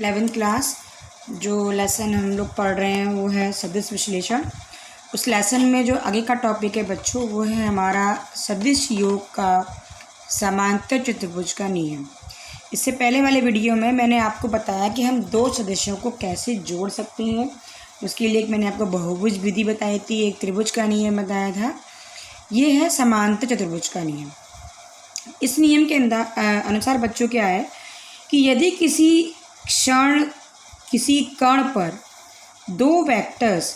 11th class जो lesson हम लोग पढ़ रहे हैं वो है सदिश विश्लेषण। उस लेसन में जो आगे का टॉपिक है बच्चों वो है हमारा सदिश योग का समांतर चतुर्भुज का नियम। इससे पहले वाले वीडियो में मैंने आपको बताया कि हम दो सदिशों को कैसे जोड़ सकते हैं। उसके लिए एक मैंने आपको बहुभुज विधि बताई थी, एक त्रिभुज का नियम बताया था। ये है समांतर चतुर्भुज का नियम। इस नियम के अनुसार बच्चों क्या है कि यदि किसी कण पर दो वेक्टर्स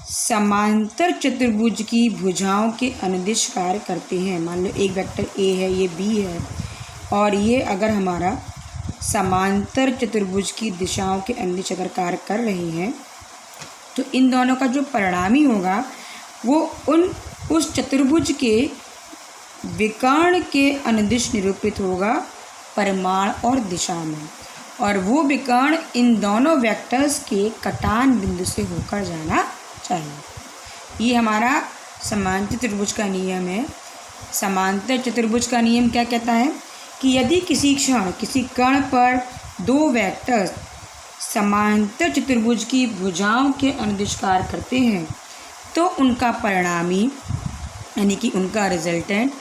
समांतर चतुर्भुज की भुजाओं के अनुदिश कार्य करते हैं, मान लो एक वेक्टर ए है, ये बी है, और ये अगर हमारा समांतर चतुर्भुज की दिशाओं के अनुदिश अगर कार्य कर रहे हैं तो इन दोनों का जो परिणामी होगा वो उस चतुर्भुज के विकर्ण के अनुदिश निरूपित होगा परिमाण और दिशा में, और वो विकर्ण इन दोनों वेक्टर्स के कटान बिंदु से होकर जाना चाहिए। ये हमारा समांतर चतुर्भुज का नियम है। समांतर चतुर्भुज का नियम क्या कहता है कि यदि किसी कण पर दो वेक्टर्स समांतर चतुर्भुज की भुजाओं के अनुदिश कार्य करते हैं तो उनका परिणामी यानी कि उनका रिजल्टेंट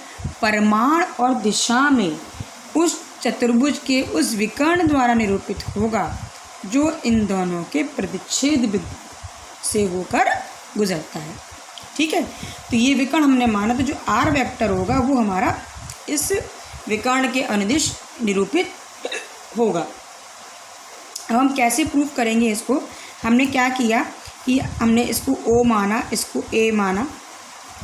परिमाण और दिशा में उस चतुर्भुज के उस विकर्ण द्वारा निरूपित होगा जो इन दोनों के प्रतिच्छेद बिंदु से होकर गुजरता है। ठीक है, तो ये विकर्ण हमने माना, तो जो आर वेक्टर होगा वो हमारा इस विकर्ण के अनुदिश निरूपित होगा। अब हम कैसे प्रूव करेंगे इसको? हमने क्या किया कि हमने इसको ओ माना, इसको ए माना,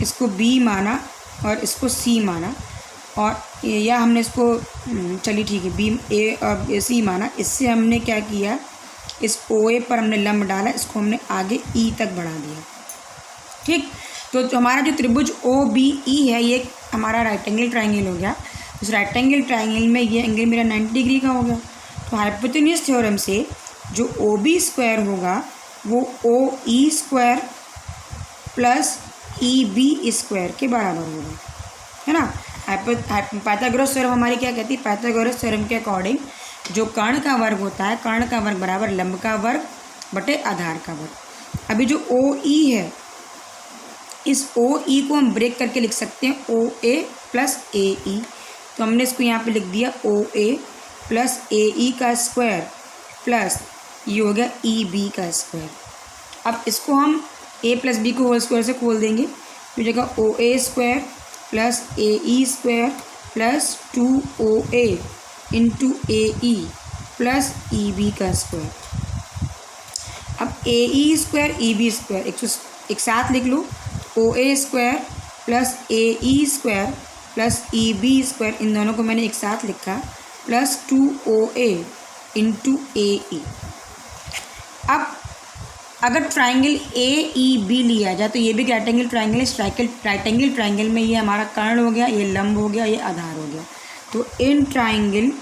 इसको बी माना और इसको सी माना, और या हमने इसको चलिए ठीक है बी ए और सी माना। इससे हमने क्या किया, इस ओ ए पर हमने लंब डाला, इसको हमने आगे ई तक बढ़ा दिया। ठीक, तो जो हमारा जो त्रिभुज ओ बी ई है ये हमारा राइट एंगल ट्राइंगल हो गया। उस राइट एंगल ट्राइंगल में ये एंगल मेरा 90 डिग्री का हो गया। तो हाइपोटेन्यूज थ्योरम से जो ओ बी स्क्वायर होगा वो O E square plus E B square के बराबर होगा, है ना। पाइथागोरस थ्योरम हमारी क्या कहती है? पाइथागोरस थ्योरम के अकॉर्डिंग जो कर्ण का वर्ग होता है, कर्ण का वर्ग बराबर लंब का वर्ग बटे आधार का वर्ग। अभी जो ओ ई है, इस ओ ई को हम ब्रेक करके लिख सकते हैं ओ ए प्लस ए ई। तो हमने इसको यहाँ पे लिख दिया ओ ए प्लस ए ई का स्क्वायर प्लस ये हो गया ई बी का स्क्वायर। अब इसको हम ए प्लस बी को होल स्क्वायर से खोल देंगे, तो जगह O A square plus A E square plus 2OA into A E plus E B का स्क्वायर। अब A E square E B square एक साथ लिख लो, O A square plus A E square plus E B square, इन दोनों को मैंने एक साथ लिखा, प्लस 2OA इंटू ए ई। अब अगर ट्राइंगल ए ई बी लिया जाए तो ये भी राइट एंगल ट्राइंगल है। राइट एंगल ट्राइंगल में ये हमारा कर्ण हो गया, ये लंब हो गया, ये आधार हो गया। तो in triangle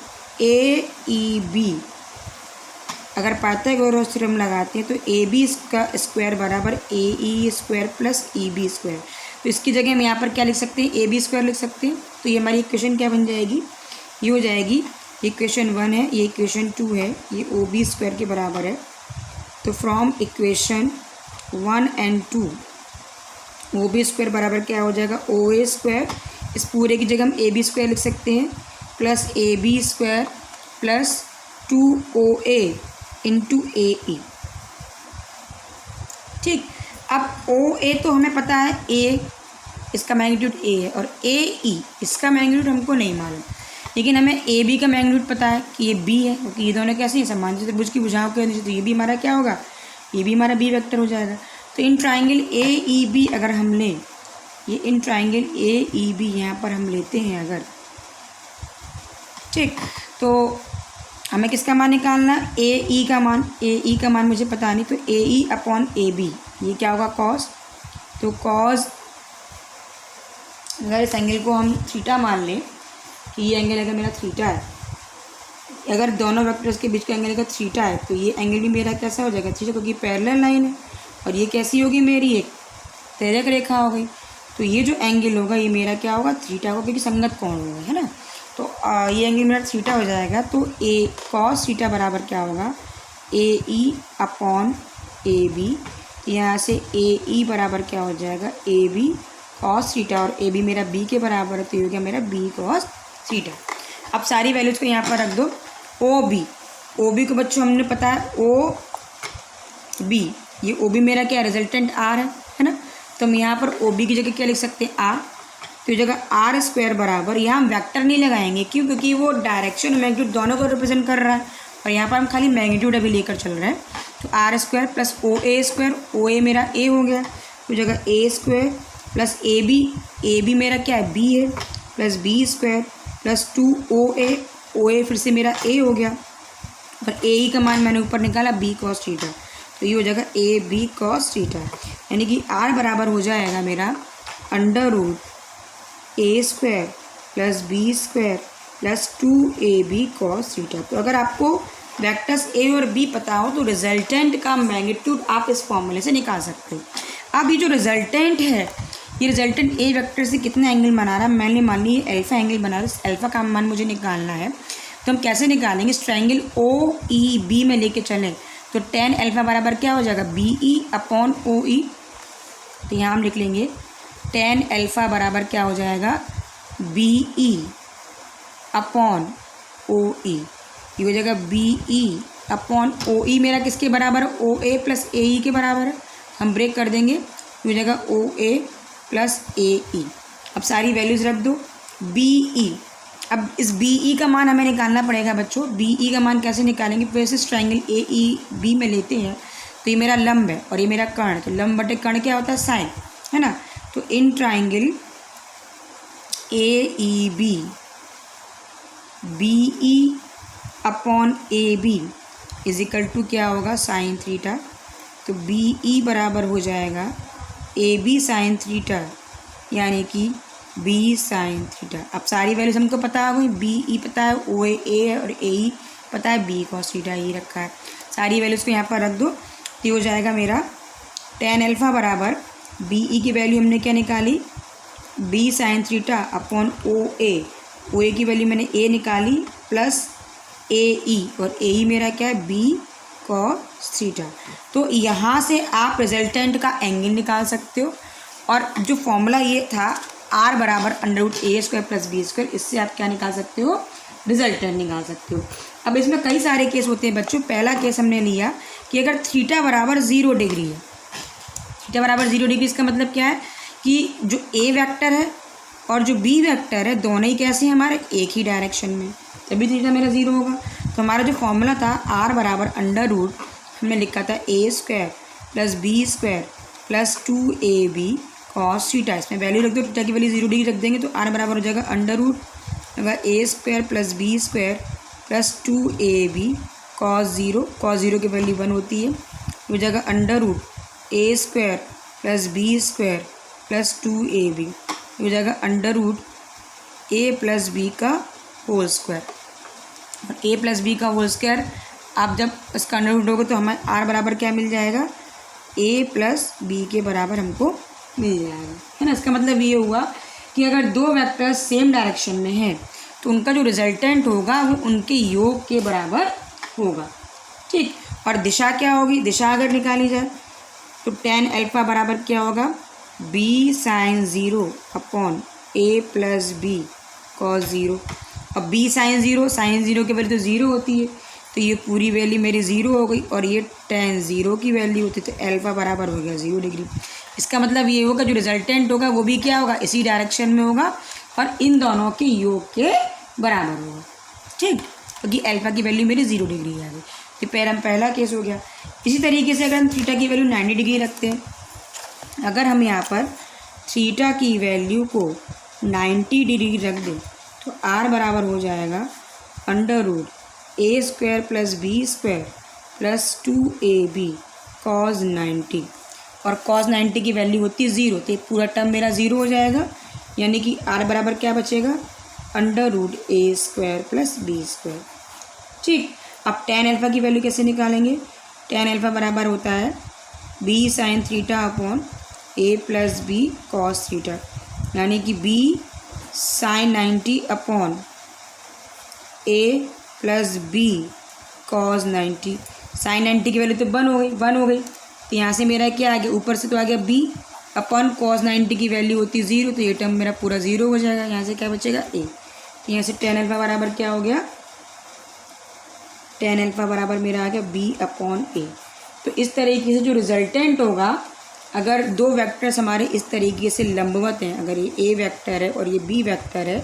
A E B अगर पाइथागोरस थ्योरम लगाते हैं तो ए बी का स्क्वायर बराबर A E square plus E B square. तो इसकी जगह हम यहाँ पर क्या लिख सकते हैं? ए बी स्क्वायर लिख सकते हैं। तो ये हमारी इक्वेशन क्या बन जाएगी? ये हो जाएगी, इक्वेशन 1 है, ये इक्वेशन 2 है, ये ओ बी स्क्वायर के बराबर है। तो from equation 1 and 2 O B square बराबर क्या हो जाएगा? ओ ए स्क्वायर, इस पूरे की जगह हम ए बी स्क्वायर लिख सकते हैं, plus A B square plus 2OA into A E. ठीक, अब ओ ए तो हमें पता है, ए इसका मैग्नीट्यूड ए है, और ए ई इसका मैग्नीट्यूड हमको नहीं मालूम, लेकिन हमें ए बी का मैग्नीट्यूड पता है कि ये बी है, क्योंकि ये दोनों कैसे हैं? समांतर त्रिभुज की भुजाओं के अनुदिश। तो ये भी हमारा क्या होगा? ये भी हमारा बी वेक्टर हो जाएगा। तो in triangle A E B अगर हम लें, ये इन ट्राइंगल ए ई बी यहाँ पर हम लेते हैं अगर, ठीक, तो हमें किसका मान निकालना? ए ई का मान। ए ई का मान मुझे पता नहीं, तो ए ई अपॉन ए बी, ये क्या होगा? कॉस। तो कॉस, अगर इस एंगल को हम थीटा मान लें कि ये एंगल अगर मेरा थीटा है, अगर दोनों वेक्टर्स के बीच का एंगल अगर थीटा है तो ये एंगल भी मेरा कैसा हो जाएगा? थीटा, क्योंकि पैरेलल लाइन है। और ये कैसी होगी? मेरी एक तिर्यक रेखा हो गई। तो ये जो एंगल होगा ये मेरा क्या होगा? थीटा होगा, क्योंकि संगत कोण होगा, है ना। तो ये एंगल मेरा थीटा हो जाएगा। तो ए कॉस थीटा बराबर क्या होगा, ए ई अपॉन ए बी। यहाँ से ए ई बराबर क्या हो जाएगा, ए बी कॉस थीटा, और ए बी मेरा बी के बराबर है, तो ये हो गया मेरा बी कॉस थीटा। अब सारी वैल्यूज़ को यहाँ पर रख दो। ओ बी को बच्चों हमने पता है ओ बी, ये ओ बी मेरा क्या रिजल्टेंट आर है ना। तो हम यहाँ पर ओ बी की जगह क्या लिख सकते हैं, आर। तो ये जगह आर स्क्वायर बराबर, यहाँ हम वेक्टर नहीं लगाएंगे, क्यों, क्योंकि वो डायरेक्शन और मैग्नीट्यूड दोनों को रिप्रेजेंट कर रहा है, और यहाँ पर हम खाली मैग्नीट्यूड अभी लेकर चल रहे हैं। तो R square plus O A square, O A मेरा ए हो गया, तो जगह A square plus A B मेरा क्या है, बी है, plus B square plus 2 O A फिर से मेरा ए हो गया, और ए ई का मान मैंने ऊपर निकाला बी कॉस थीटा, तो ये हो जाएगा ए बी कॉस थीटा। यानी कि आर बराबर हो जाएगा मेरा under root A square plus B square plus 2ab cos theta. तो अगर आपको वेक्टर्स ए और बी पता हो तो रिजल्टेंट का मैग्नीट्यूड आप इस फॉर्मूले से निकाल सकते हो। अब ये जो रिजल्टेंट है, ये रिजल्टेंट ए वेक्टर से कितना एंगल बना रहा है, मैंने मान ली अल्फा एंगल बना रहा है, इस अल्फा का मान मुझे निकालना है। तो हम कैसे निकालेंगे, इस ट्रायंगल ओ ई बी में लेके चलें तो tan अल्फा बराबर क्या हो जाएगा, बी ई अपॉन ओ ई। तो यहाँ हम लिख लेंगे tan अल्फा बराबर क्या हो जाएगा, बी ई अपॉन ओ ई। ये हो जाएगा बी ई अपॉन ओ ई मेरा किसके बराबर है, ओ ए प्लस ए ई के बराबर है। हम ब्रेक कर देंगे, ये हो जाएगा ओ ए प्लस ए ई। अब सारी वैल्यूज़ रख दो। बी ई, अब इस बी ई का मान हमें निकालना पड़ेगा बच्चों। बी ई का मान कैसे निकालेंगे, वैसे इस ट्रायंगल ए ई बी में लेते हैं तो ये मेरा लंब है और ये मेरा कर्ण, तो लंब बटे कर्ण क्या होता है, साइन, है ना। तो in triangle A E B, B E upon A B is equal to क्या होगा, साइन थीटा। तो बी ई बराबर हो जाएगा ए बी साइन थीटा, यानी कि बी साइन थीटा। अब सारी वैल्यूज हमको पता हो गई, बी ई पता है, ओ ए है और ए ई पता है, बी कॉस थीटा ये रखा है। सारी वैल्यूज़ को यहाँ पर रख दो, तो हो जाएगा मेरा tan अल्फा बराबर बी ई की वैल्यू हमने क्या निकाली, B sine theta upon O A की वैल्यू मैंने ए निकाली प्लस ए ई, और ए ई मेरा क्या है, बी कॉस थीटा। तो यहाँ से आप रिजल्टेंट का एंगल निकाल सकते हो, और जो फॉर्मूला ये था आर बराबर under root A square plus B square, इससे आप क्या निकाल सकते हो, रिजल्टेंट निकाल सकते हो। अब इसमें कई सारे केस होते हैं बच्चों। पहला केस हमने लिया कि अगर थीटा बराबर 0 डिग्री है, थीटा बराबर 0 डिग्री, इसका मतलब क्या है कि जो ए वेक्टर है और जो बी वेक्टर है दोनों ही कैसे हैं, हमारे एक ही डायरेक्शन में, तभी थीटा मेरा 0 होगा। तो हमारा जो फॉर्मूला था आर बराबर अंडर रूट, हमने लिखा था A square plus B square plus 2ab cos theta. इसमें वैल्यू रख दो, थीटा की वैल्यू 0 डिग्री रख देंगे तो आर बराबर हो जाएगा अंडर रूट अगर A square plus B square plus 2ab cos 0 की वैल्यू 1 होती है, हो जाएगा under root A square plus B square plus 2ab, हो जाएगा under root A plus B का होल स्क्वायर। और ए प्लस बी का होल स्क्वायर आप जब इसका अंडर रूट होगा तो हमें आर बराबर क्या मिल जाएगा, ए प्लस बी के बराबर हमको मिल जाएगा, है ना। इसका मतलब ये हुआ कि अगर दो वेक्टर सेम डायरेक्शन में हैं तो उनका जो रिजल्टेंट होगा वो उनके योग के बराबर होगा, ठीक। और दिशा क्या होगी, दिशा अगर निकाली जाए तो tan अल्फा बराबर क्या होगा, बी साइन 0 अपॉन ए प्लस बी कॉस 0। अब बी साइन 0 की वैल्यू तो 0 होती है, तो ये पूरी वैल्यू मेरी 0 हो गई, और ये tan 0 की वैल्यू होती है, तो अल्फा बराबर हो गया 0 डिग्री। इसका मतलब ये होगा जो रिजल्टेंट होगा वो भी क्या होगा, इसी डायरेक्शन में होगा और इन दोनों के योग के बराबर होगा, ठीक, क्योंकि अल्फा की वैल्यू मेरी 0 डिग्री आ गई। तो पहला केस हो गया। इसी तरीके से अगर हम थीटा की वैल्यू 90 डिग्री रखते हैं, अगर हम यहाँ पर थीटा की वैल्यू को 90 डिग्री रख दें तो आर बराबर हो जाएगा under root A square plus B square plus 2ab cos 90, और कॉस 90 की वैल्यू होती है 0, तो ये पूरा टर्म मेरा 0 हो जाएगा, यानी कि आर बराबर क्या बचेगा, under root A square plus B square, ठीक। अब tan अल्फा की वैल्यू कैसे निकालेंगे, tan अल्फा बराबर होता है बी साइन थीटा अपॉन ए प्लस बी कॉस थीटा, यानी कि बी साइन 90 अपॉन ए प्लस बी कॉस 90। साइन 90 की वैल्यू तो 1 हो गई। तो यहाँ से मेरा क्या आ गया, ऊपर से तो आ गया बी अपन कॉस 90 की वैल्यू होती 0, तो ये टर्म मेरा पूरा 0 हो जाएगा। यहाँ से क्या बचेगा ए। तो यहाँ से tan अल्फा बराबर क्या हो गया, tan अल्फा बराबर मेरा आ गया बी अपॉन ए। तो इस तरीके से जो रिजल्टेंट होगा, अगर दो वेक्टर्स हमारे इस तरीके से लंबवत हैं, अगर ये ए वेक्टर है और ये बी वेक्टर है,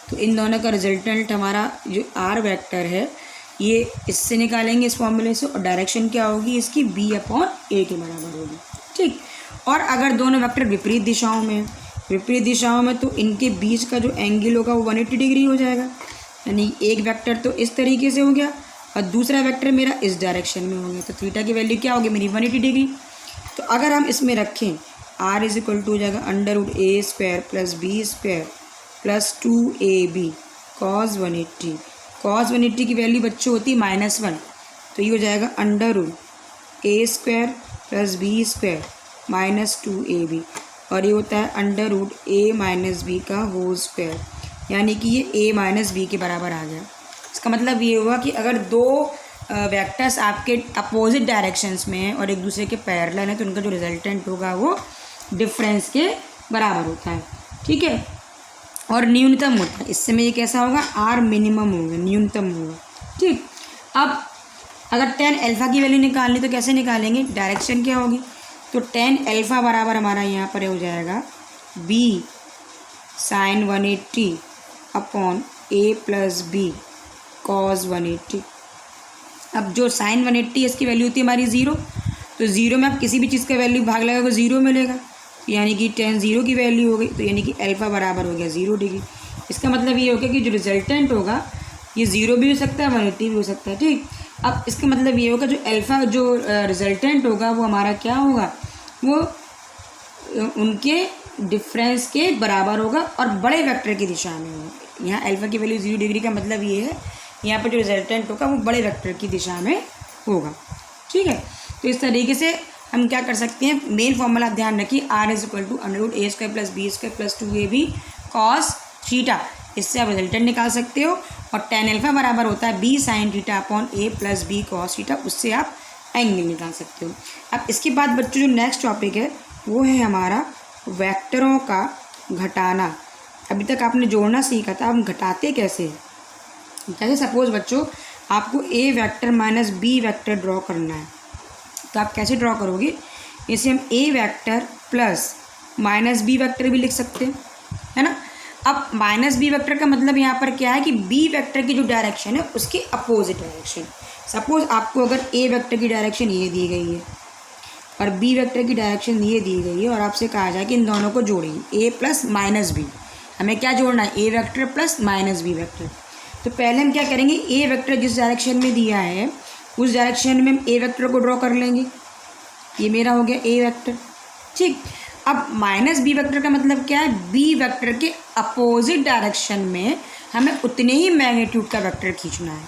तो इन दोनों का रिजल्टेंट हमारा जो आर वेक्टर है ये इससे निकालेंगे इस फॉर्मूले से, और डायरेक्शन क्या होगी इसकी बी अपॉन ए के बराबर होगी। ठीक। और अगर दोनों वेक्टर विपरीत दिशाओं में तो इनके बीच का जो एंगल होगा वो 180 डिग्री हो जाएगा। यानी एक वेक्टर तो इस तरीके से हो गया और दूसरा वेक्टर मेरा इस डायरेक्शन में हो गया। तो थीटा की वैल्यू क्या होगी मेरी 180 डिग्री। तो अगर हम इसमें रखें आर इज इक्वल टू हो जाएगा √a² plus b² plus 2ab cos 180। Cos 180 की वैल्यू बच्चों होती है -1, तो ये हो जाएगा √a² plus b² minus 2ab, और ये होता है √a - b का होल स्क्वायर, यानी कि ये a - b के बराबर आ गया। इसका मतलब ये हुआ कि अगर दो वेक्टर्स आपके अपोजिट डायरेक्शंस में हैं और एक दूसरे के पैरेलल हैं, तो उनका जो रिजल्टेंट होगा वो डिफरेंस के बराबर होता है। ठीक है, और न्यूनतम होता है। इससे में ये कैसा होगा, आर मिनिमम होगा, न्यूनतम होगा। ठीक। अब अगर tan अल्फा की वैल्यू निकालनी तो कैसे निकालेंगे, डायरेक्शन क्या होगी, तो tan अल्फा बराबर हमारा यहाँ पर हो जाएगा b sin 180 upon a plus b cos 180। अब जो sin 180 इसकी वैल्यू होती है हमारी 0, तो 0 में आप किसी भी चीज़ का वैल्यू भाग लगाओगे 0 मिलेगा, यानी कि tan 0 की वैल्यू हो गई, तो यानी कि अल्फा बराबर हो गया 0 डिग्री। इसका मतलब ये हो गया कि जो रिजल्टेंट होगा ये 0 भी हो सकता है 180 भी हो सकता है। ठीक। अब इसका मतलब ये होगा जो अल्फा जो रिजल्टेंट होगा वो हमारा क्या होगा, वो उनके डिफरेंस के बराबर होगा और बड़े वेक्टर की दिशा में होगा। यहाँ अल्फा की वैल्यू 0 डिग्री का मतलब ये है यहाँ पर जो रिजल्टेंट होगा वो बड़े वेक्टर की दिशा में होगा। ठीक है, तो इस तरीके से हम क्या कर सकते हैं, मेन फॉर्मूला ध्यान रखिए, R is equal to √a² plus b² plus 2ab cos theta, इससे आप रिजल्टेंट निकाल सकते हो। और tan अल्फा बराबर होता है b sin theta upon a plus b cos theta, उससे आप एंगल निकाल सकते हो। अब इसके बाद बच्चों जो नेक्स्ट टॉपिक है वो है हमारा वेक्टरों का घटाना। अभी तक आपने जोड़ना सीखा था, हम घटाते कैसे हैं। जैसे सपोज बच्चों आपको a vector minus b vector draw करना है, तो आप कैसे ड्रॉ करोगे, इसे हम a vector plus minus b vector भी लिख सकते हैं, है ना। अब माइनस b वेक्टर का मतलब यहाँ पर क्या है कि b वेक्टर की जो डायरेक्शन है उसके अपोजिट डायरेक्शन। सपोज आपको अगर a वेक्टर की डायरेक्शन ये दी गई है और b वेक्टर की डायरेक्शन ये दी गई है, और आपसे कहा जाए कि इन दोनों को जोड़िए a प्लस माइनस b। हमें क्या जोड़ना है, a vector plus minus b vector. तो पहले हम क्या करेंगे, a वेक्टर जिस डायरेक्शन में दिया है उस डायरेक्शन में हम a वेक्टर को ड्रॉ कर लेंगे, ये मेरा हो गया a वेक्टर। ठीक। अब माइनस b वेक्टर का मतलब क्या है, b वेक्टर के अपोजिट डायरेक्शन में हमें उतने ही मैग्नीट्यूड का वेक्टर खींचना है।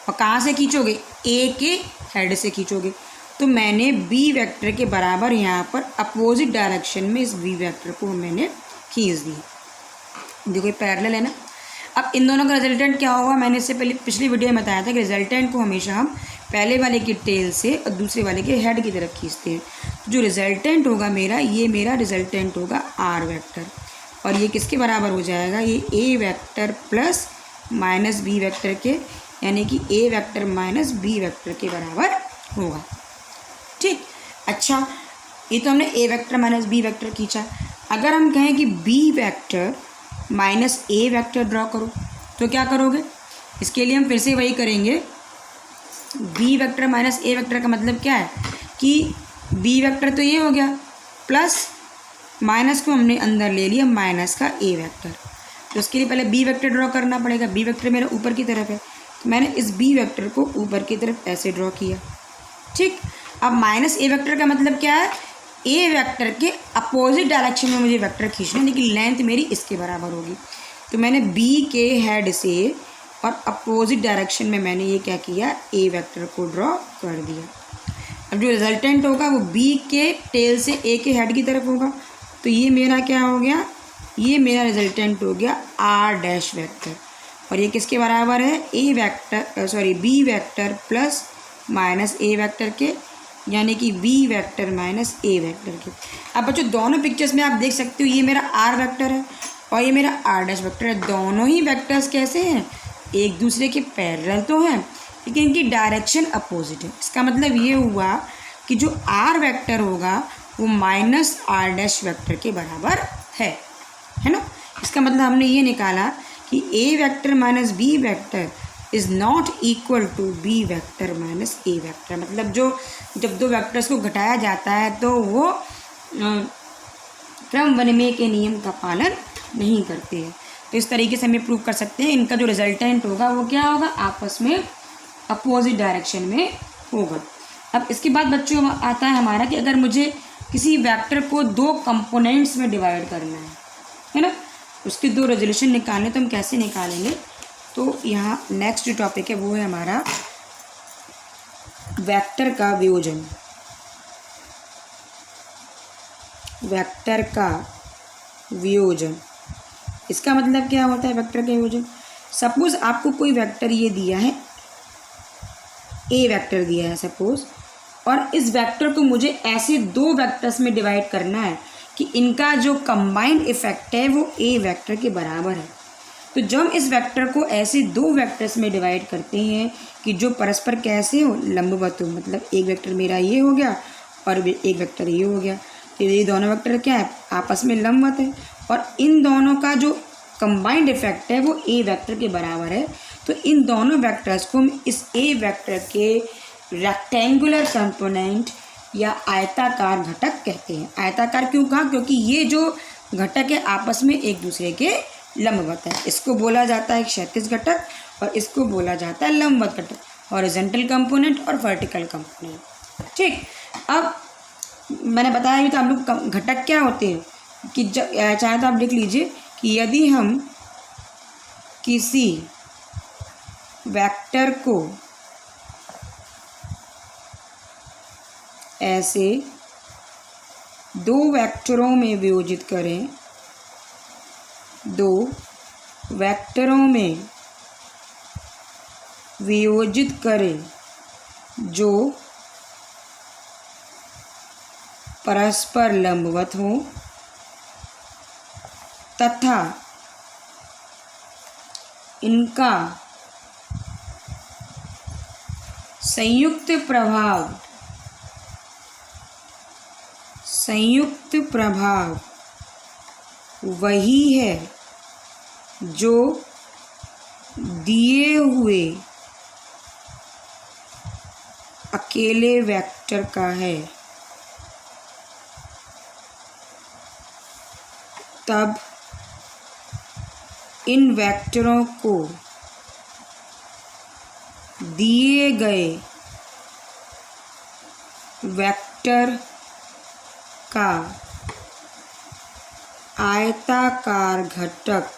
और कहाँ से खींचोगे, a के हेड से खींचोगे। तो मैंने b वेक्टर के बराबर यहाँ पर अपोजिट डायरेक्शन में इस b वेक्टर को मैंने खींच दिया। देखो ये पैरेलल है ना। अब इन दोनों का रिजल्टेंट क्या होगा, मैंने इससे पहले पिछली वीडियो में बताया था कि रिजल्टेंट को हमेशा हम पहले वाले की टेल से और दूसरे वाले के हेड की तरफ खींचते हैं। तो जो रिजल्टेंट होगा मेरा, ये मेरा रिजल्टेंट होगा आर वेक्टर, और ये किसके बराबर हो जाएगा, ये a vector plus minus b vector के, यानी कि a vector minus b vector के बराबर होगा। ठीक। अच्छा, ये तो हमने a vector minus b vector खींचा। अगर हम कहें कि b vector minus a vector draw करो, तो क्या करोगे, इसके लिए हम फिर से वही करेंगे। b vector minus a vector का मतलब क्या है कि b वेक्टर तो ये हो गया, प्लस माइनस को हमने अंदर ले लिया माइनस का a वेक्टर। तो उसके लिए पहले b वेक्टर ड्रॉ करना पड़ेगा। b वेक्टर मेरा ऊपर की तरफ है, तो मैंने इस b वेक्टर को ऊपर की तरफ ऐसे ड्रॉ किया। ठीक। अब माइनस a वेक्टर का मतलब क्या है, a वेक्टर के अपोजिट डायरेक्शन में मुझे वेक्टर खींचना है, लेकिन लेंथ मेरी इसके बराबर होगी। तो मैंने b के हेड से और अपोजिट डायरेक्शन में मैंने ये क्या किया, a वेक्टर को ड्रॉ कर दिया। अब जो रिजल्टेंट होगा वो b के टेल से a के हेड की तरफ होगा। तो ये मेरा क्या हो गया, ये मेरा रिजल्टेंट हो गया r डैश वेक्टर। और ये किसके बराबर है, B vector plus minus A vector के, यानी कि B vector minus A vector के। अब बच्चों दोनों पिक्चर्स में आप देख सकते हो ये मेरा आर वेक्टर है और ये मेरा आर डैश वेक्टर है। दोनों ही वेक्टर्स कैसे हैं, एक दूसरे के पैरेलल तो हैं लेकिन इनकी डायरेक्शन अपोजिट है। इसका मतलब ये हुआ कि जो आर वेक्टर होगा वो माइनस आर डैश वेक्टर के बराबर है ना। इसका मतलब हमने ये निकाला कि A vector minus B vector is not equal to B vector minus A vector. मतलब जब दो वेक्टर्स को घटाया जाता है तो वो क्रम विनिमय के नियम का पालन नहीं करते हैं। तो इस तरीके से हमें प्रूव कर सकते हैं इनका जो रिजल्टेंट होगा वो क्या होगा, आपस में अपोजिट डायरेक्शन में होगा। अब इसके बाद बच्चों आता है हमारा कि अगर मुझे किसी वेक्टर को दो कंपोनेंट्स में डिवाइड करना है ना, उसकी दो रेजोल्यूशन निकालने, तो हम कैसे निकालेंगे। तो यहाँ नेक्स्ट जो टॉपिक है वो है हमारा वेक्टर का वियोजन। वेक्टर का वियोजन, इसका मतलब क्या होता है वेक्टर का वियोजन। सपोज आपको कोई वेक्टर ये दिया है, ए वेक्टर दिया है सपोज, और इस वेक्टर को मुझे ऐसे दो वेक्टर्स में डिवाइड करना है कि इनका जो कंबाइंड इफेक्ट है वो ए वेक्टर के बराबर है। तो जब हम इस वेक्टर को ऐसे दो वेक्टर्स में डिवाइड करते हैं कि जो परस्पर कैसे हो, लंबवत हो, मतलब एक वेक्टर मेरा ये हो गया और एक वेक्टर ये हो गया, तो ये दोनों वेक्टर क्या है, आपस में लंबवत है और इन दोनों का जो कंबाइंड इफेक्ट है वो ए वेक्टर के बराबर है। तो इन दोनों वेक्टर्स को हम इस ए वेक्टर के रेक्टेंगुलर कंपोनेंट या आयताकार घटक कहते हैं। आयताकार क्यों कहा, क्योंकि ये जो घटक है आपस में एक दूसरे के लंबवत है। इसको बोला जाता है क्षैतिज घटक और इसको बोला जाता है लंबवत घटक, हॉरिजॉन्टल कंपोनेंट और वर्टिकल कंपोनेंट। ठीक, अब मैंने बताया भी तो आप लोग घटक क्या होते हैं कि जब चाहे तो आप लिख लीजिए कि यदि हम किसी वेक्टर को ऐसे दो वेक्टरों में वियोजित करें, दो वेक्टरों में वियोजित करें जो परस्पर लंबवत हों तथा इनका संयुक्त प्रभाव वही है जो दिए हुए अकेले वेक्टर का है, तब इन वेक्टरों को दिए गए वेक्टर का आयताकार घटक,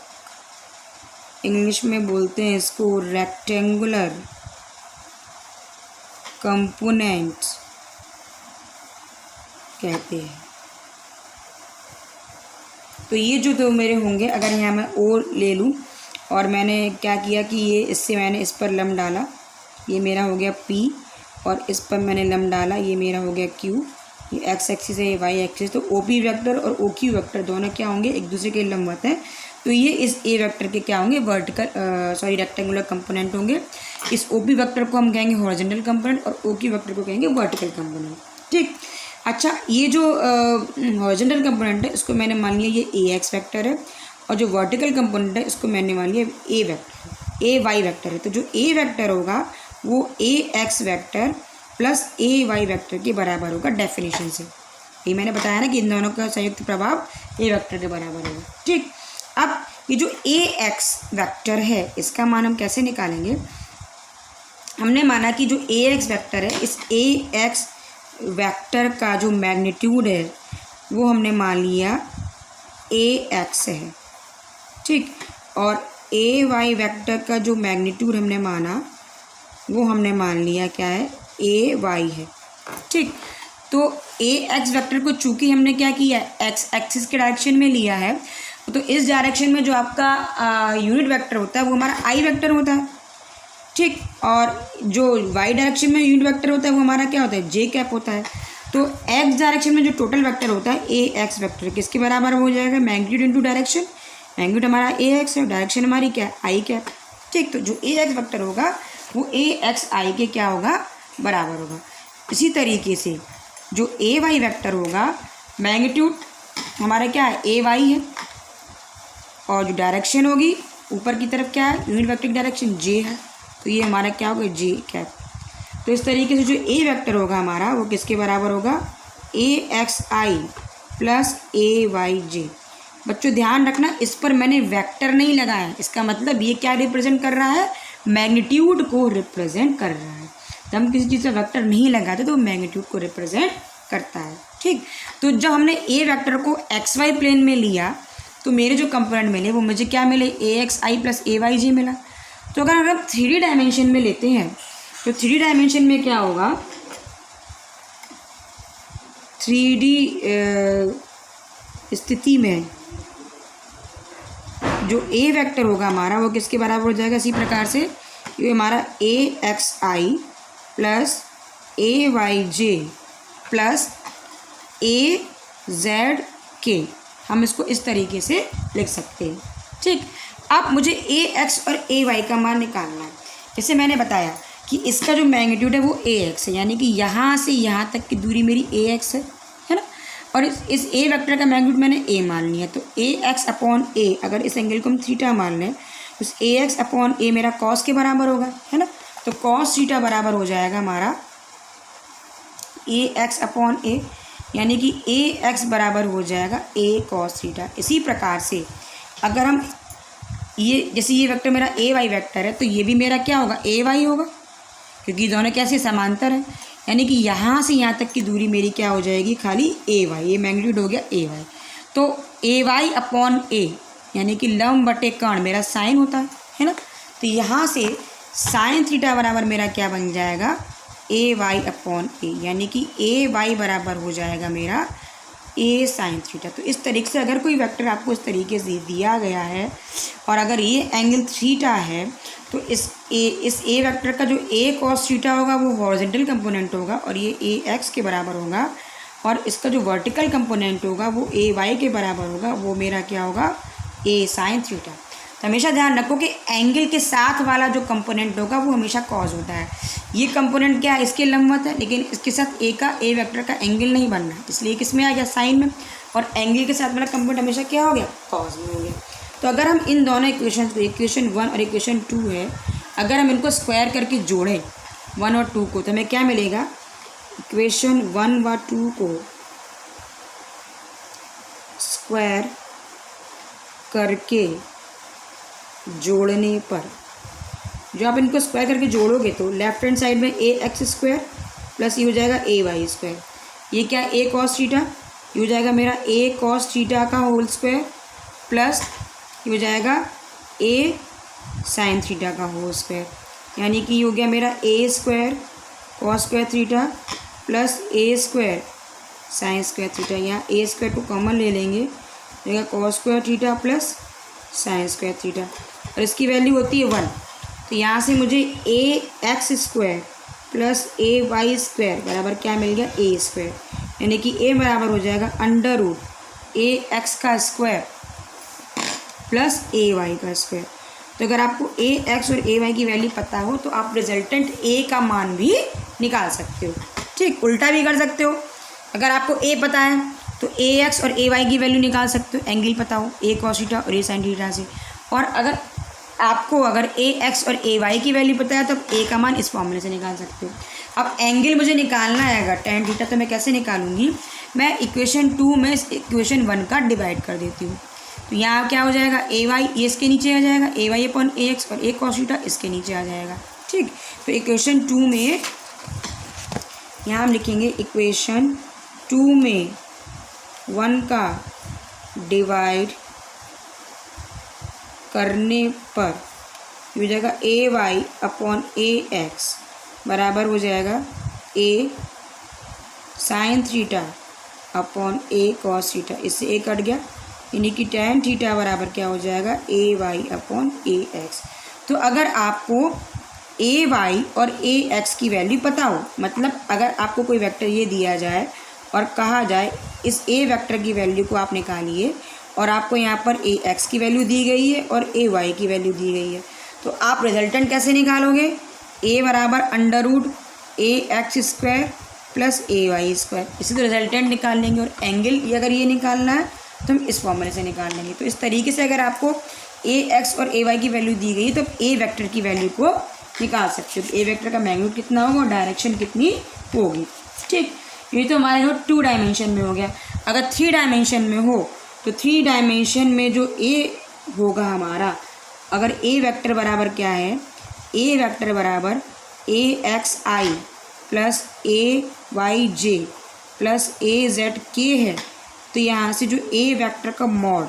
इंग्लिश में बोलते हैं इसको रेक्टेंगुलर कंपोनेंट्स कहते हैं। तो ये जो दो मेरे होंगे, अगर यहाँ मैं ओ ले लूँ और मैंने क्या किया कि ये इससे मैंने इस पर लम्ब डाला, ये मेरा हो गया पी, और इस पर मैंने लम्ब डाला, ये मेरा हो गया क्यू, ये एक्स एक्सिस है, ये वाई एक्सिस। तो ओ पी वेक्टर और ओ क्यू वेक्टर दोनों क्या होंगे, एक दूसरे के लंबवत हैं। तो ये इस ए वेक्टर के क्या होंगे, रेक्टेंगुलर कंपोनेंट होंगे। इस ओ पी वेक्टर को हम कहेंगे हॉरिजॉन्टल कंपोनेंट और ओ क्यू वेक्टर को कहेंगे वर्टिकल कंपोनेंट। ठीक, अच्छा, ये जो हॉरिजॉन्टल कंपोनेंट है इसको मैंने मान लिया ये ए एक्स वेक्टर है, और जो वर्टिकल कंपोनेंट है इसको मैंने मान लिया ए वेक्टर, ए वाई वेक्टर है। तो जो ए वेक्टर होगा वो ए एक्स वेक्टर प्लस ए वाई वेक्टर के बराबर होगा डेफिनेशन से। ये मैंने बताया ना कि इन दोनों का संयुक्त प्रभाव ए वेक्टर के बराबर होगा। ठीक, अब ये जो ए एक्स वेक्टर है इसका मान हम कैसे निकालेंगे। हमने माना कि जो ए एक्स वेक्टर है, इस ए एक्स वेक्टर का जो मैग्नीट्यूड है वो हमने मान लिया ए एक्स है। ठीक, और ए वाई वेक्टर का जो मैग्नीट्यूड हमने माना वो हमने मान लिया क्या है, ए वाई है। ठीक, तो ए एक्स वेक्टर को चूंकि हमने क्या किया, एक्स एक्सिस के डायरेक्शन में लिया है, तो इस डायरेक्शन में जो आपका यूनिट वेक्टर होता है वो हमारा आई वेक्टर होता है, ठीक। और जो वाई डायरेक्शन में यूनिट वेक्टर होता है वो हमारा क्या होता है, जे कैप होता है। तो एक्स डायरेक्शन में जो टोटल वेक्टर होता है ए एक्स वेक्टर किसके बराबर हो जाएगा, मैग्नीट्यूड इनटू डायरेक्शन। मैग्नीट्यूड हमारा ए एक्स है, डायरेक्शन हमारी क्या है, आई कैप, ठीक। तो जो ए एक्स वेक्टर होगा वो ए एक्स आई के क्या होगा, बराबर होगा। इसी तरीके से जो ए वाई वेक्टर होगा, मैग्नीट्यूड हमारा क्या है, ए वाई है, और जो डायरेक्शन होगी ऊपर की तरफ क्या है, यूनिट वेक्टर की डायरेक्शन जे है, तो ये हमारा क्या होगा, जे कैप। तो इस तरीके से जो ए वेक्टर होगा हमारा वो किसके बराबर होगा, ए एक्स आई प्लस ए वाई जे। बच्चों ध्यान रखना, इस पर मैंने वेक्टर नहीं लगाया, इसका मतलब ये क्या रिप्रेजेंट कर रहा है, मैग्नीट्यूड को रिप्रेजेंट कर रहा है। जब हम किसी चीज़ का वेक्टर नहीं लगाते तो वो मैग्नीट्यूड को रिप्रेजेंट करता है, ठीक। तो जब हमने ए वेक्टर को एक्स वाई प्लेन में लिया तो मेरे जो कंपोनेंट मिले वो मुझे क्या मिले, ए एक्स आई प्लस ए वाई जे मिला। तो अगर हम 3D डायमेंशन में लेते हैं तो 3D डायमेंशन में क्या होगा, 3D स्थिति में जो ए वेक्टर होगा हमारा वो किसके बराबर हो जाएगा, इसी प्रकार से ये हमारा ए एक्स आई प्लस ए वाई जे प्लस ए जेड के, हम इसको इस तरीके से लिख सकते हैं, ठीक। अब मुझे ए एक्स और ए वाई का मान निकालना है। जैसे मैंने बताया कि इसका जो मैग्नीट्यूड है वो ए एक्स है, यानी कि यहाँ से यहाँ तक की दूरी मेरी ए एक्स है ना, और इस ए वेक्टर का मैग्नीट्यूड मैंने ए मान लिया। तो ए एक्स अपॉन ए, अगर इस एंगल को हम थीटा मान लें तो इस ए एक्स अपॉन ए मेरा कॉस के बराबर होगा, है ना। तो कॉस थीटा बराबर हो जाएगा हमारा ए एक्स अपॉन ए, यानी कि ए एक्स बराबर हो जाएगा ए कॉस थीटा। इसी प्रकार से अगर हम ये, जैसे ये वेक्टर मेरा ए वाई वेक्टर है तो ये भी मेरा क्या होगा, ए वाई होगा, क्योंकि दोनों कैसे समांतर है, यानी कि यहाँ से यहाँ तक की दूरी मेरी क्या हो जाएगी, खाली ए वाई, ये मैग्नीट्यूड हो गया ए वाई। तो ए वाई अपॉन ए, यानी कि लंब बटे कर्ण मेरा साइन होता है ना। तो यहाँ से साइन थीटा बराबर मेरा क्या बन जाएगा, ए वाई अपॉन ए, यानी कि ए वाई बराबर हो जाएगा मेरा ए साइन थीटा। तो इस तरीके से अगर कोई वेक्टर आपको इस तरीके से दिया गया है और अगर ये एंगल थीटा है तो इस ए वेक्टर का जो ए कॉस थीटा होगा वो हॉरिजॉन्टल कंपोनेंट होगा और ये ए एक्स के बराबर होगा, और इसका जो वर्टिकल कंपोनेंट होगा वो ए वाई के बराबर होगा, वो मेरा क्या होगा, ए साइन थीटा। तो हमेशा ध्यान रखो कि एंगल के साथ वाला जो कंपोनेंट होगा वो हमेशा कॉज होता है। ये कंपोनेंट क्या है, इसके लंबवत है, लेकिन इसके साथ ए वेक्टर का एंगल नहीं बनना है, इसलिए किस में आ गया, साइन में, और एंगल के साथ वाला कंपोनेंट हमेशा क्या हो गया, कॉज में हो गया। तो अगर हम इन दोनों इक्वेशन को, इक्वेशन 1 और इक्वेशन 2 है, अगर हम इनको स्क्वायर करके जोड़ें 1 और 2 को, तो हमें क्या मिलेगा, इक्वेशन 1 व 2 को स्क्वायर करके जोड़ने पर, जो आप इनको स्क्वायर करके जोड़ोगे तो लेफ्ट हैंड साइड में ए एक्स स्क्वायर प्लस ये हो जाएगा ए वाई स्क्वायर, ये क्या ए कॉस थीटा, ये हो जाएगा मेरा ए कॉस थीटा का होल स्क्वायर प्लस ये हो जाएगा ए साइन थीटा का होल स्क्वायर, यानी कि ये हो गया मेरा A square cos square theta plus A square sine square theta. यहाँ ए स्क्वायर को कॉमन ले लेंगे, देगा cos square theta plus sine square theta, और इसकी वैल्यू होती है 1। तो यहाँ से मुझे ए एक्स स्क्वायर प्लस ए वाई स्क्वायर बराबर क्या मिल गया, ए स्क्वायर, यानी कि ए बराबर हो जाएगा अंडर रूट ए एक्स का स्क्वायर प्लस ए वाई का स्क्वायर। तो अगर आपको ए एक्स और ए वाई की वैल्यू पता हो तो आप रिजल्टेंट ए का मान भी निकाल सकते हो, ठीक। उल्टा भी कर सकते हो, अगर आपको ए पता है तो ए एक्स और ए वाई की वैल्यू निकाल सकते हो, एंगल पता हो ए कॉस थीटा और ए साइन थीटा से। और अगर आपको ए एक्स और ए वाई की वैल्यू पता है तो आप ए का मान इस फॉर्मूले से निकाल सकते हो। अब एंगल मुझे निकालना है अगर टेन थीटा, तो मैं कैसे निकालूंगी, मैं इक्वेशन 2 में इक्वेशन 1 का डिवाइड कर देती हूँ। तो यहाँ क्या हो जाएगा, ए वाई ये इसके नीचे आ जाएगा, ए वाई अपॉन ए एक्स, और ए कॉस थीटा इसके नीचे आ जाएगा, ठीक। तो इक्वेशन 2 में यहाँ हम लिखेंगे इक्वेशन 2 में 1 का डिवाइड करने पर हो जाएगा ए वाई अपॉन ए एक्स बराबर हो जाएगा A sine theta upon A cos theta, इससे ए कट गया, यानी कि tan थीटा बराबर क्या हो जाएगा AY/AX। तो अगर आपको AY और AX की वैल्यू पता हो, मतलब अगर आपको कोई वेक्टर ये दिया जाए और कहा जाए इस A वेक्टर की वैल्यू को आप निकालिए और आपको यहाँ पर AX की वैल्यू दी गई है और AY की वैल्यू दी गई है, तो आप रिजल्टेंट कैसे निकालोगे? A बराबर √AX² प्लस AY², इसी तो रिजल्टेंट निकाल लेंगे। और एंगल ये अगर ये निकालना है तो हम इस फॉर्मूले से निकाल लेंगे। तो इस तरीके से अगर आपको AX और AY की वैल्यू दी गई तो A वेक्टर की वैल्यू को निकाल सकते हो। A वेक्टर का मैग्नीट्यूड कितना होगा और डायरेक्शन कितनी होगी। ठीक, ये तो हमारे जो 2 डायमेंशन में हो गया। अगर 3 डायमेंशन में हो तो 3 डायमेंशन में जो A होगा हमारा, अगर A वेक्टर बराबर क्या है, A वेक्टर बराबर AXI plus AYJ plus AZK है, तो यहाँ से जो A वेक्टर का मॉड,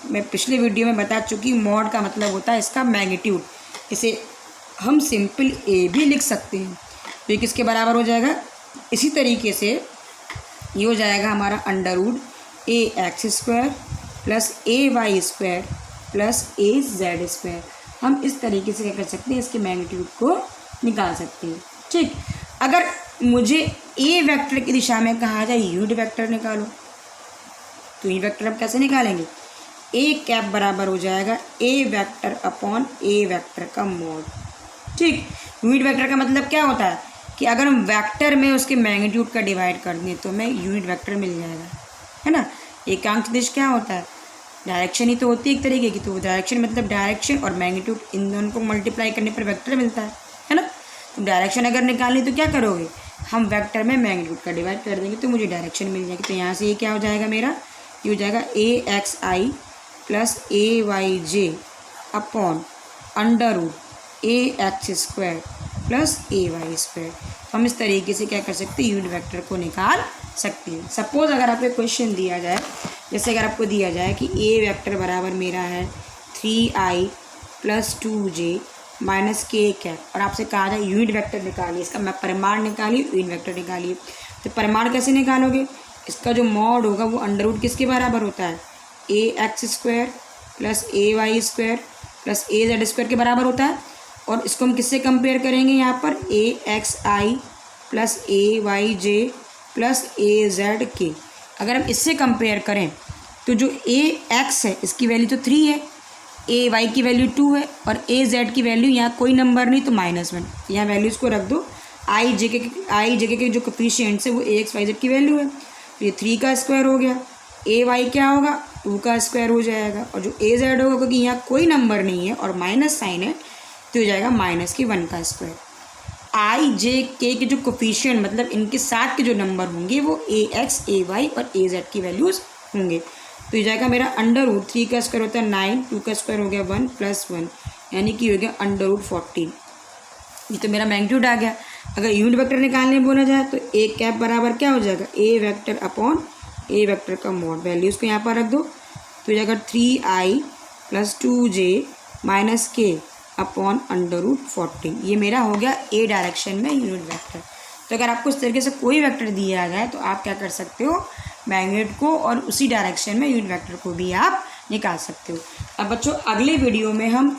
मैं पिछले वीडियो में बता चुकी, मॉड का मतलब होता है इसका मैग्नीट्यूड। इसे हम सिंपल A भी लिख सकते हैं। तो ये किसके बराबर हो जाएगा? इसी तरीके से ये हो जाएगा हमारा √AX² plus AY² plus AZ²। हम इस तरीके से क्या कर सकते हैं, इसके मैग्नीट्यूड को निकाल सकते हैं। ठीक, अगर मुझे A वेक्टर की दिशा में कहा जाए यूनिट वेक्टर निकालो, तो यूनिट वेक्टर हम कैसे निकालेंगे? A बराबर हो जाएगा A vector upon A vector का मॉड। ठीक, यूनिट वेक्टर का मतलब क्या होता है कि अगर हम वेक्टर में उसके मैग्नीट्यूड का डिवाइड कर दें तो हमें यूनिट वेक्टर मिल जाएगा, है ना। एकांक सदिश क्या होता है? डायरेक्शन ही तो होती है एक तरीके की। तो डायरेक्शन मतलब डायरेक्शन और मैग्नीट्यूड, इन दोनों को मल्टीप्लाई करने पर वेक्टर मिलता है ना। तो डायरेक्शन अगर निकालनी तो क्या करोगे, हम वेक्टर में मैग्नीट्यूड का डिवाइड कर देंगे तो मुझे डायरेक्शन मिल जाएगी। तो यहाँ से ये क्या हो जाएगा मेरा, ये हो जाएगा AXI plus AYJ upon √AX² plus AY²। तो हम इस तरीके से क्या कर सकते हैं, यूनिट वेक्टर को निकाल सकते हैं। सपोज अगर आपको क्वेश्चन दिया जाए, जैसे अगर आपको दिया जाए कि A वेक्टर बराबर मेरा है 3I plus 2J minus K और आपसे कहा जाए यूनिट वेक्टर निकालिए, इसका मैं परिमाण निकालिए, यूनिट वेक्टर निकालिए। तो परिमाण कैसे निकालोगे? इसका जो मॉड होगा वो अंडर किसके बराबर होता है, AX² plus AY² plus AZ² के बराबर होता है। और इसको हम किससे कंपेयर करेंगे, यहाँ पर AXI plus AYJ plus AZK। अगर हम इससे कंपेयर करें तो जो AX है इसकी वैल्यू तो 3 है, AY की वैल्यू 2 है और AZ की वैल्यू यहाँ कोई नंबर नहीं तो -1। यहाँ वैल्यूज़ को रख दो। IJK के जो कोफिशिएंट्स है वो AXYZ की वैल्यू है, तो ये 3 का स्क्वायर हो गया। AY क्या होगा, 2 का स्क्वायर हो जाएगा। और जो AZ होगा, क्योंकि यहाँ कोई नंबर नहीं है और माइनस साइन है, तो हो जाएगा -1 का स्क्वायर। IJK के जो कोफिशिएंट मतलब इनके साथ के जो नंबर होंगे वो AX, AY और AZ की वैल्यूज़ होंगे। तो ये जाएगा मेरा √3 का स्क्वायर होता है 9, 2 का स्क्वायर हो गया 1 प्लस 1, यानी कि हो गया √14। ये तो मेरा मैग्नीट्यूड आ गया। अगर यूनिट वेक्टर निकालने बोला जाए तो A बराबर क्या हो जाएगा, A vector upon A vector का मॉड। वैल्यूज़ को यहाँ पर रख दो, तो हो जाएगा 3I plus 2J minus K upon √14। ये मेरा हो गया A डायरेक्शन में यूनिट वेक्टर। तो अगर आपको इस तरीके से कोई वेक्टर दिया जाए तो आप क्या कर सकते हो, मैग्नीट्यूड को और उसी डायरेक्शन में यूनिट वेक्टर को भी आप निकाल सकते हो। अब बच्चों अगले वीडियो में हम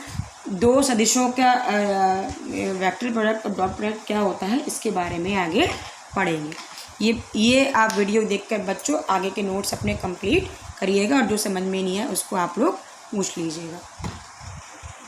2 सदिशों का वेक्टर प्रोडक्ट और डॉट प्रोडक्ट क्या होता है इसके बारे में आगे पढ़ेंगे। ये आप वीडियो देखकर बच्चों आगे के नोट्स अपने कंप्लीट करिएगा और जो समझ में नहीं है उसको आप लोग पूछ लीजिएगा।